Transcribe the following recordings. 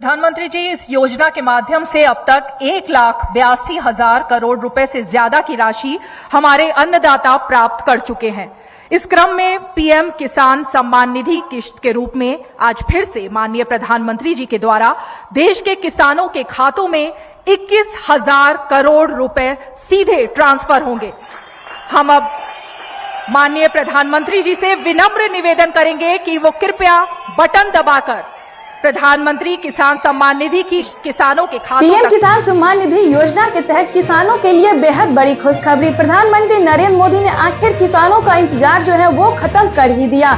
प्रधानमंत्री जी, इस योजना के माध्यम से अब तक 1,82,000 करोड़ रुपए से ज्यादा की राशि हमारे अन्नदाता प्राप्त कर चुके हैं। इस क्रम में पीएम किसान सम्मान निधि किश्त के रूप में आज फिर से माननीय प्रधानमंत्री जी के द्वारा देश के किसानों के खातों में 21,000 करोड़ रुपए सीधे ट्रांसफर होंगे। हम अब माननीय प्रधानमंत्री जी से विनम्र निवेदन करेंगे कि वो कृपया बटन दबाकर प्रधानमंत्री किसान सम्मान निधि की किसानों के खातों पीएम किसान सम्मान निधि योजना के तहत किसानों के लिए बेहद बड़ी खुशखबरी। प्रधानमंत्री नरेंद्र मोदी ने आखिर किसानों का इंतजार जो है वो खत्म कर ही दिया।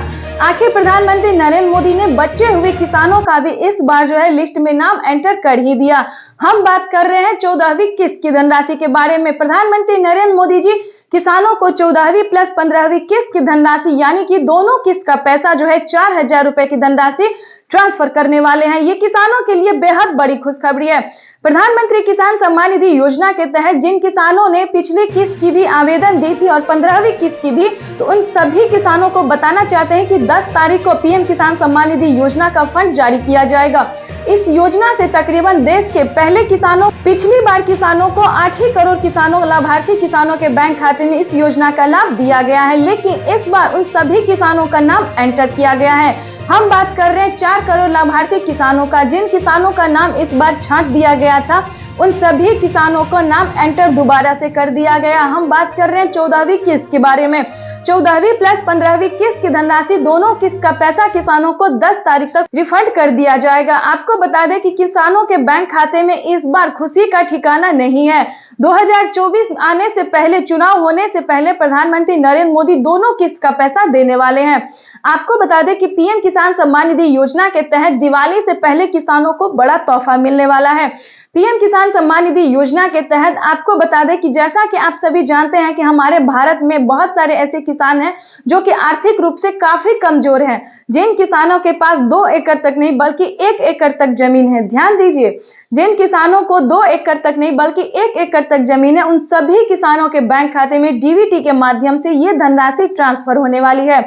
आखिर प्रधानमंत्री नरेंद्र मोदी ने बचे हुए किसानों का भी इस बार जो है लिस्ट में नाम एंटर कर ही दिया। हम बात कर रहे हैं 14वीं किस्त की धनराशि के बारे में। प्रधानमंत्री नरेंद्र मोदी जी किसानों को 14वीं प्लस 15वीं किस्त की धनराशि यानी कि दोनों किस्त का पैसा जो है 4,000 रुपए की धनराशि ट्रांसफर करने वाले हैं। ये किसानों के लिए बेहद बड़ी खुशखबरी है। प्रधानमंत्री किसान सम्मान निधि योजना के तहत जिन किसानों ने पिछली किस्त की भी आवेदन दी थी और 15वीं किस्त की भी, तो उन सभी किसानों को बताना चाहते हैं कि 10 तारीख को पीएम किसान सम्मान निधि योजना का फंड जारी किया जाएगा। इस योजना से तकरीबन देश के पहले किसानों पिछली बार किसानों को 8 ही करोड़ किसानों लाभार्थी किसानों के बैंक खाते में इस योजना का लाभ दिया गया है, लेकिन इस बार उन सभी किसानों का नाम एंटर किया गया है। हम बात कर रहे हैं 4 करोड़ लाभार्थी किसानों का। जिन किसानों का नाम इस बार छांट दिया गया था उन सभी किसानों को नाम एंटर दोबारा से कर दिया गया। हम बात कर रहे हैं 14वीं किस्त के बारे में। 14वीं प्लस 15वीं किस्त की धनराशि दोनों किस्त का पैसा किसानों को 10 तारीख तक रिफंड कर दिया जाएगा। आपको बता दें कि किसानों के बैंक खाते में इस बार खुशी का ठिकाना नहीं है। 2024 आने से पहले, चुनाव होने से पहले प्रधानमंत्री नरेंद्र मोदी दोनों किस्त का पैसा देने वाले हैं। आपको बता दें कि पीएम किसान सम्मान निधि योजना के तहत दिवाली से पहले किसानों को बड़ा तोहफा मिलने वाला है। पीएम किसान सम्मान निधि योजना के तहत आपको बता दें कि जैसा कि आप सभी जानते हैं कि हमारे भारत में बहुत सारे ऐसे किसान हैं जो कि आर्थिक रूप से काफी कमजोर हैं, जिन किसानों के पास 2 एकड़ तक नहीं बल्कि 1 एकड़ तक जमीन है। ध्यान दीजिए, जिन किसानों को 2 एकड़ तक नहीं बल्कि 1 एकड़ तक जमीन है, उन सभी किसानों के बैंक खाते में डीबीटी के माध्यम से ये धनराशि ट्रांसफर होने वाली है।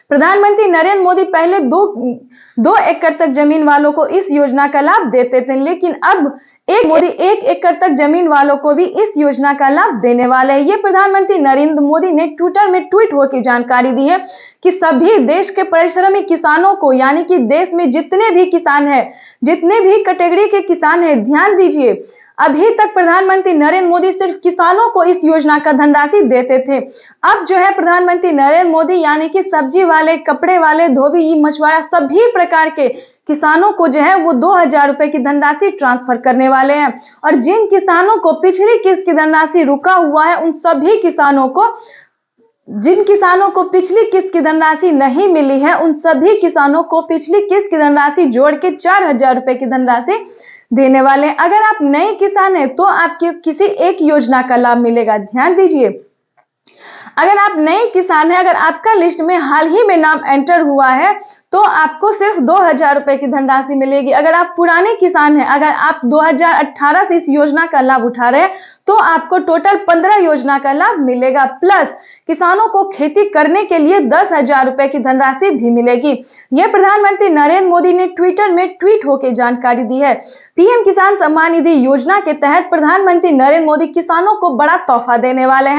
प्रधानमंत्री नरेंद्र मोदी पहले 2 एकड़ तक जमीन वालों को इस योजना का लाभ देते थे, लेकिन अब 1 एकड़ तक जमीन वालों को भी इस योजना का लाभ देने वाले हैं। ये प्रधानमंत्री नरेंद्र मोदी ने ट्विटर में ट्वीट होकर जानकारी दी है कि सभी देश के परिश्रमी किसानों को, यानी कि देश में जितने भी किसान हैं, जितने भी कैटेगरी के किसान हैं, ध्यान दीजिए, अभी तक प्रधानमंत्री नरेंद्र मोदी सिर्फ किसानों को इस योजना का धनराशि देते थे। अब जो है प्रधानमंत्री नरेंद्र मोदी यानी कि सब्जी वाले, कपड़े वाले, धोबी, मछुआरा, सभी प्रकार के किसानों को जो है वो 2,000 रुपए की धनराशि ट्रांसफर करने वाले हैं। और जिन किसानों को पिछली किस्त की धनराशि रुका हुआ है, उन सभी किसानों को, जिन किसानों को पिछली किस्त की धनराशि नहीं मिली है, उन सभी किसानों को पिछली किस्त की धनराशि जोड़ के 4,000 रुपए की धनराशि देने वाले हैं। अगर आप नए किसान हैं तो आपके किसी एक योजना का लाभ मिलेगा। ध्यान दीजिए, अगर आप नए किसान हैं, अगर आपका लिस्ट में हाल ही में नाम एंटर हुआ है तो आपको सिर्फ 2,000 रुपए की धनराशि मिलेगी। अगर आप पुराने किसान हैं, अगर आप 2018 से इस योजना का लाभ उठा रहे हैं तो आपको टोटल 15 योजना का लाभ मिलेगा। प्लस किसानों को खेती करने के लिए 10,000 रुपए की धनराशि भी मिलेगी। यह प्रधानमंत्री नरेंद्र मोदी ने ट्विटर में ट्वीट होकर जानकारी दी है। पीएम किसान सम्मान निधि योजना के तहत प्रधानमंत्री नरेंद्र मोदी किसानों को बड़ा तोहफा देने वाले हैं।